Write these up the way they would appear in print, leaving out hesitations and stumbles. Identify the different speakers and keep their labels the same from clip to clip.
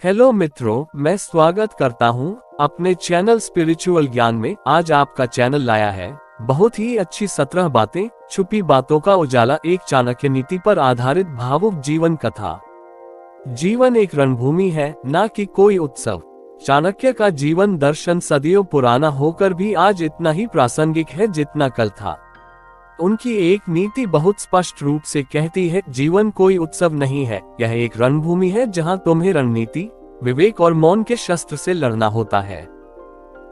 Speaker 1: Hello मित्रों, मैं स्वागत करता हूं अपने चैनल स्पिरिचुअल ज्ञान में। आज आपका चैनल लाया है बहुत ही अच्छी 17 बातें, छुपी बातों का उजाला, एक चाणक्य नीति पर आधारित भावुक जीवन कथा। जीवन एक रणभूमि है, ना कि कोई उत्सव। चाणक्य का जीवन दर्शन सदियों पुराना होकर भी आज इतना ही प्रासंगिक है जितना कल था। उनकी एक नीति बहुत स्पष्ट रूप से कहती है, जीवन कोई उत्सव नहीं है, यह एक रणभूमि है जहां तुम्हें रणनीति, विवेक और मौन के शस्त्र से लड़ना होता है।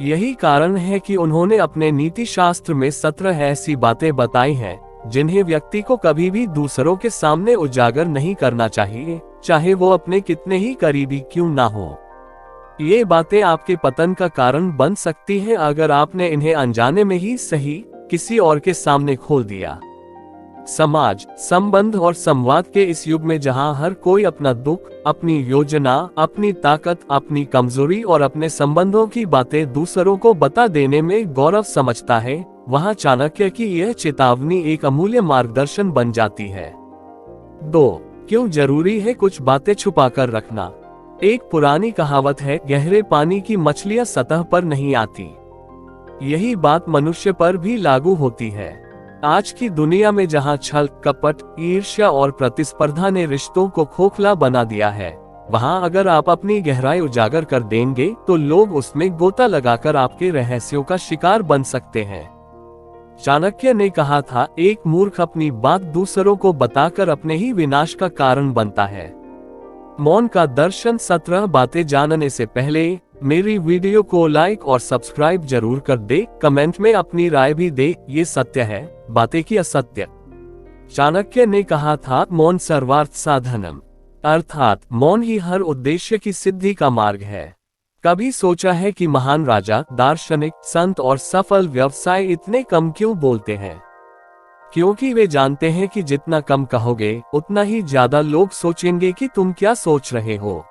Speaker 1: यही कारण है कि उन्होंने अपने नीति शास्त्र में 17 ऐसी बातें बताई हैं जिन्हें व्यक्ति को कभी भी दूसरों के सामने उजागर नहीं करना चाहिए, चाहे वो अपने कितने ही करीबी क्यों ना हो। ये बातें आपके पतन का कारण बन सकती हैं अगर आपने इन्हें अनजाने में ही सही किसी और के सामने खोल दिया। समाज, संबंध और संवाद के इस युग में जहां हर कोई अपना दुख, अपनी योजना, अपनी ताकत, अपनी कमजोरी और अपने संबंधों की बातें दूसरों को बता देने में गौरव समझता है, वहां चाणक्य की यह चेतावनी एक अमूल्य मार्गदर्शन बन जाती है। 2. क्यों जरूरी है कुछ बातें छुपा कर रखना। एक पुरानी कहावत है, गहरे पानी की मछलियां सतह पर नहीं आती। यही बात मनुष्य पर भी लागू होती है। आज की दुनिया में जहां छल, कपट, ईर्ष्या और प्रतिस्पर्धा ने रिश्तों को खोखला बना दिया है, वहां अगर आप अपनी गहराई उजागर कर देंगे तो लोग उसमें गोता लगाकर आपके रहस्यों का शिकार बन सकते हैं। चाणक्य ने कहा था, एक मूर्ख अपनी बात दूसरों को बताकर अपने ही विनाश का कारण बनता है। मौन का दर्शन 17 बातें जानने से पहले मेरी वीडियो को लाइक और सब्सक्राइब जरूर कर दे। कमेंट में अपनी राय भी दे, ये सत्य है, बातें की असत्य। चाणक्य ने कहा था, मौन सर्वार्थ साधनम, अर्थात मौन ही हर उद्देश्य की सिद्धि का मार्ग है। कभी सोचा है कि महान राजा, दार्शनिक, संत और सफल व्यवसाय इतने कम क्यों बोलते हैं? क्योंकि वे जानते हैं कि जितना कम कहोगे उतना ही ज्यादा लोग सोचेंगे कि तुम क्या सोच रहे हो।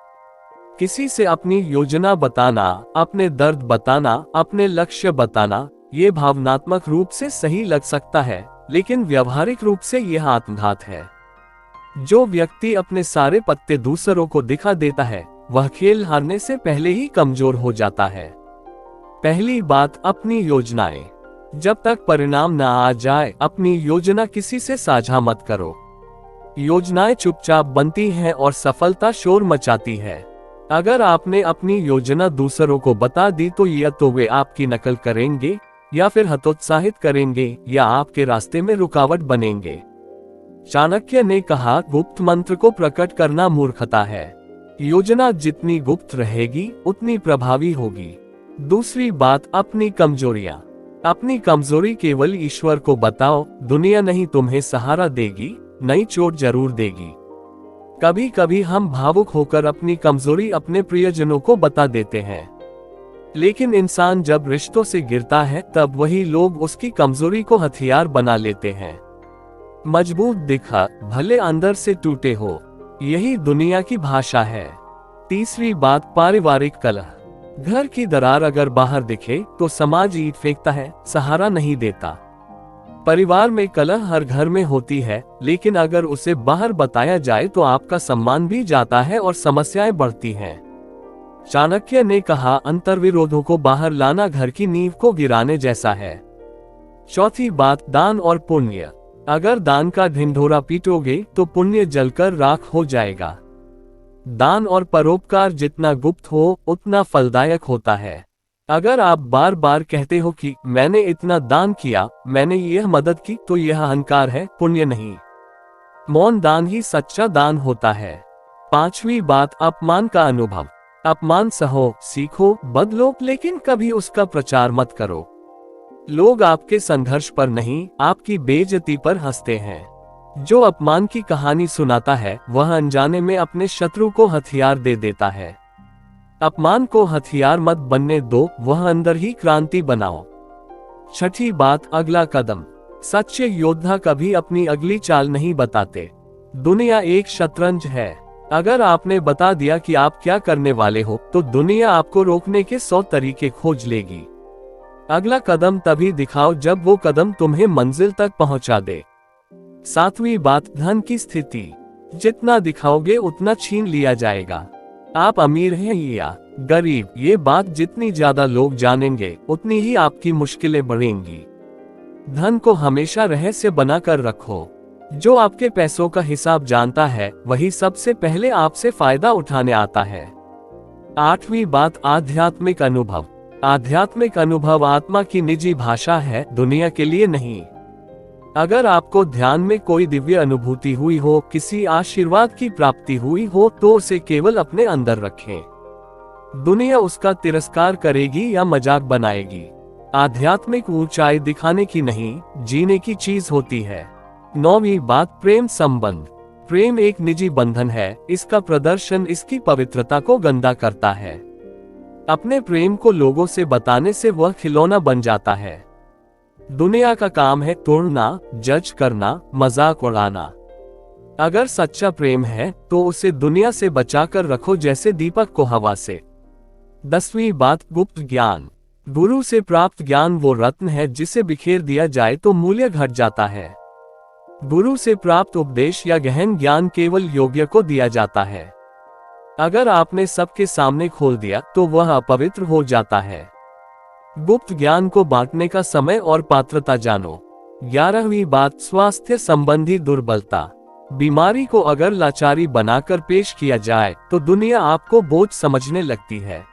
Speaker 1: किसी से अपनी योजना बताना, अपने दर्द बताना, अपने लक्ष्य बताना, ये भावनात्मक रूप से सही लग सकता है, लेकिन व्यावहारिक रूप से यह आत्मघात है। जो व्यक्ति अपने सारे पत्ते दूसरों को दिखा देता है, वह खेल हारने से पहले ही कमजोर हो जाता है। पहली बात, अपनी योजनाएं। जब तक परिणाम न आ जाए, अपनी योजना किसी से साझा मत करो। योजनाएं चुपचाप बनती हैं और सफलता शोर मचाती है। अगर आपने अपनी योजना दूसरों को बता दी तो या तो वे आपकी नकल करेंगे, या फिर हतोत्साहित करेंगे, या आपके रास्ते में रुकावट बनेंगे। चाणक्य ने कहा, गुप्त मंत्र को प्रकट करना मूर्खता है। योजना जितनी गुप्त रहेगी उतनी प्रभावी होगी। दूसरी बात, अपनी कमजोरियां। अपनी कमजोरी केवल ईश्वर को बताओ, दुनिया नहीं तुम्हें सहारा देगी, नई चोट जरूर देगी। कभी कभी हम भावुक होकर अपनी कमजोरी अपने प्रियजनों को बता देते हैं, लेकिन इंसान जब रिश्तों से गिरता है तब वही लोग उसकी कमजोरी को हथियार बना लेते हैं। मजबूत दिखा, भले अंदर से टूटे हो, यही दुनिया की भाषा है। तीसरी बात, पारिवारिक कलह। घर की दरार अगर बाहर दिखे तो समाज ईंट फेंकता है, सहारा नहीं देता। परिवार में कलह हर घर में होती है, लेकिन अगर उसे बाहर बताया जाए तो आपका सम्मान भी जाता है और समस्याएं बढ़ती हैं। चाणक्य ने कहा, अंतर्विरोधों को बाहर लाना घर की नींव को गिराने जैसा है। चौथी बात, दान और पुण्य। अगर दान का ढिंढोरा पीटोगे तो पुण्य जलकर राख हो जाएगा। दान और परोपकार जितना गुप्त हो उतना फलदायक होता है। अगर आप बार बार कहते हो कि मैंने इतना दान किया, मैंने यह मदद की, तो यह अहंकार है, पुण्य नहीं। मौन दान ही सच्चा दान होता है। पांचवी बात, अपमान का अनुभव। अपमान सहो, सीखो, बदलो, लेकिन कभी उसका प्रचार मत करो। लोग आपके संघर्ष पर नहीं, आपकी बेइज्जती पर हंसते हैं। जो अपमान की कहानी सुनाता है वह अनजाने में अपने शत्रु को हथियार दे देता है। अपमान को हथियार मत बनने दो, वह अंदर ही क्रांति बनाओ। छठी बात, अगला कदम। सच्चे योद्धा कभी अपनी अगली चाल नहीं बताते। दुनिया एक शतरंज है। अगर आपने बता दिया कि आप क्या करने वाले हो तो दुनिया आपको रोकने के 100 तरीके खोज लेगी। अगला कदम तभी दिखाओ जब वो कदम तुम्हें मंजिल तक पहुंचा दे। सातवीं बात, धन की स्थिति। जितना दिखाओगे उतना छीन लिया जाएगा। आप अमीर हैं या गरीब, ये बात जितनी ज्यादा लोग जानेंगे उतनी ही आपकी मुश्किलें बढ़ेंगी। धन को हमेशा रहस्य बनाकर रखो। जो आपके पैसों का हिसाब जानता है वही सबसे पहले आपसे फायदा उठाने आता है। 8वीं बात, आध्यात्मिक अनुभव। आध्यात्मिक अनुभव आत्मा की निजी भाषा है, दुनिया के लिए नहीं। अगर आपको ध्यान में कोई दिव्य अनुभूति हुई हो, किसी आशीर्वाद की प्राप्ति हुई हो, तो उसे केवल अपने अंदर रखें। दुनिया उसका तिरस्कार करेगी या मजाक बनाएगी। आध्यात्मिक ऊंचाई दिखाने की नहीं, जीने की चीज होती है। 9वीं बात, प्रेम संबंध। प्रेम एक निजी बंधन है, इसका प्रदर्शन इसकी पवित्रता को गंदा करता है। अपने प्रेम को लोगों से बताने से वह खिलौना बन जाता है। दुनिया का काम है तोड़ना, जज करना, मजाक उड़ाना। अगर सच्चा प्रेम है तो उसे दुनिया से बचाकर रखो जैसे दीपक को हवा से। 10वीं बात, गुप्त ज्ञान। गुरु से प्राप्त ज्ञान वो रत्न है जिसे बिखेर दिया जाए तो मूल्य घट जाता है। गुरु से प्राप्त उपदेश या गहन ज्ञान केवल योग्य को दिया जाता है। अगर आपने सबके सामने खोल दिया तो वह अपवित्र हो जाता है। गुप्त ज्ञान को बांटने का समय और पात्रता जानो। 11वीं बात, स्वास्थ्य संबंधी दुर्बलता। बीमारी को अगर लाचारी बनाकर पेश किया जाए तो दुनिया आपको बोझ समझने लगती है।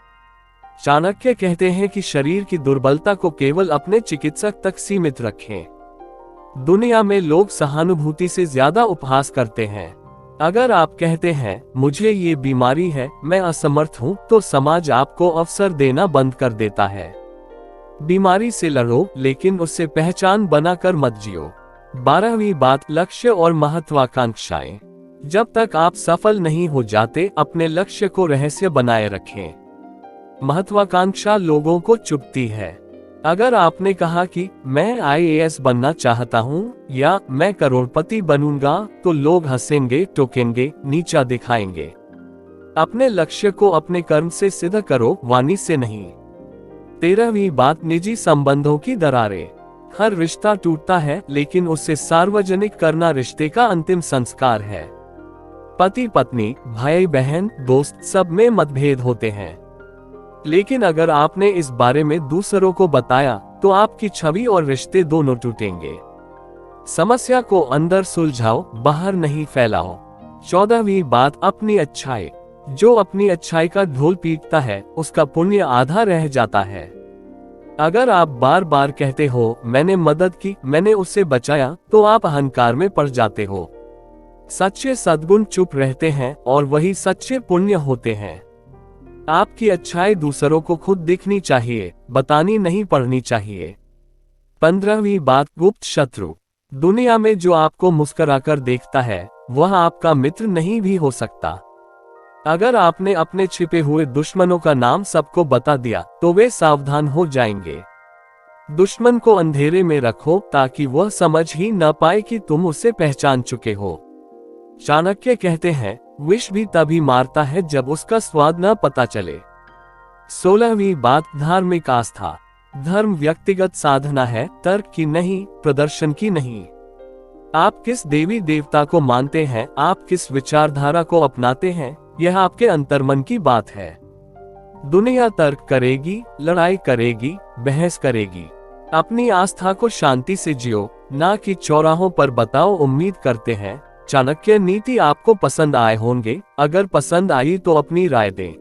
Speaker 1: चाणक्य कहते हैं कि शरीर की दुर्बलता को केवल अपने चिकित्सक तक सीमित रखें। दुनिया में लोग सहानुभूति से ज्यादा उपहास करते हैं। अगर आप कहते हैं मुझे ये बीमारी है, मैं असमर्थ हूँ, तो समाज आपको अवसर देना बंद कर देता है। बीमारी से लड़ो, लेकिन उससे पहचान बनाकर मत जियो। 12वीं बात, लक्ष्य और महत्वाकांक्षाएं। जब तक आप सफल नहीं हो जाते, अपने लक्ष्य को रहस्य बनाए रखें। महत्वाकांक्षा लोगों को चुभती है। अगर आपने कहा कि मैं IAS बनना चाहता हूँ या मैं करोड़पति बनूंगा, तो लोग हंसेंगे, टोकेंगे, नीचा दिखाएंगे। अपने लक्ष्य को अपने कर्म से सिद्ध करो, वाणी से नहीं। 13वीं बात, निजी संबंधों की दरारें। हर रिश्ता टूटता है, लेकिन उसे सार्वजनिक करना रिश्ते का अंतिम संस्कार है। पति पत्नी, भाई बहन, दोस्त, सब में मतभेद होते हैं, लेकिन अगर आपने इस बारे में दूसरों को बताया तो आपकी छवि और रिश्ते दोनों टूटेंगे। समस्या को अंदर सुलझाओ, बाहर नहीं फैलाओ। 14वीं बात, अपनी अच्छाई। जो अपनी अच्छाई का ढोल पीटता है उसका पुण्य आधा रह जाता है। अगर आप बार बार कहते हो मैंने मदद की, मैंने उससे बचाया, तो आप अहंकार में पड़ जाते हो। सच्चे सद्गुण चुप रहते हैं और वही सच्चे पुण्य होते हैं। आपकी अच्छाई दूसरों को खुद दिखनी चाहिए, बतानी नहीं पड़नी चाहिए। 15वीं बात, गुप्त शत्रु। दुनिया में जो आपको मुस्कुराकर देखता है वह आपका मित्र नहीं भी हो सकता। अगर आपने अपने छिपे हुए दुश्मनों का नाम सबको बता दिया तो वे सावधान हो जाएंगे। दुश्मन को अंधेरे में रखो ताकि वह समझ ही न पाए कि तुम उसे पहचान चुके हो। चाणक्य कहते हैं विष भी तभी मारता है जब उसका स्वाद न पता चले। 16वीं बात, धार्मिक आस्था। धर्म व्यक्तिगत साधना है, तर्क की नहीं, प्रदर्शन की नहीं। आप किस देवी देवता को मानते हैं, आप किस विचारधारा को अपनाते हैं, यह आपके अंतर्मन की बात है। दुनिया तर्क करेगी, लड़ाई करेगी, बहस करेगी। अपनी आस्था को शांति से जियो, ना कि चौराहों पर बताओ। उम्मीद करते हैं चाणक्य नीति आपको पसंद आए होंगे। अगर पसंद आई तो अपनी राय दें।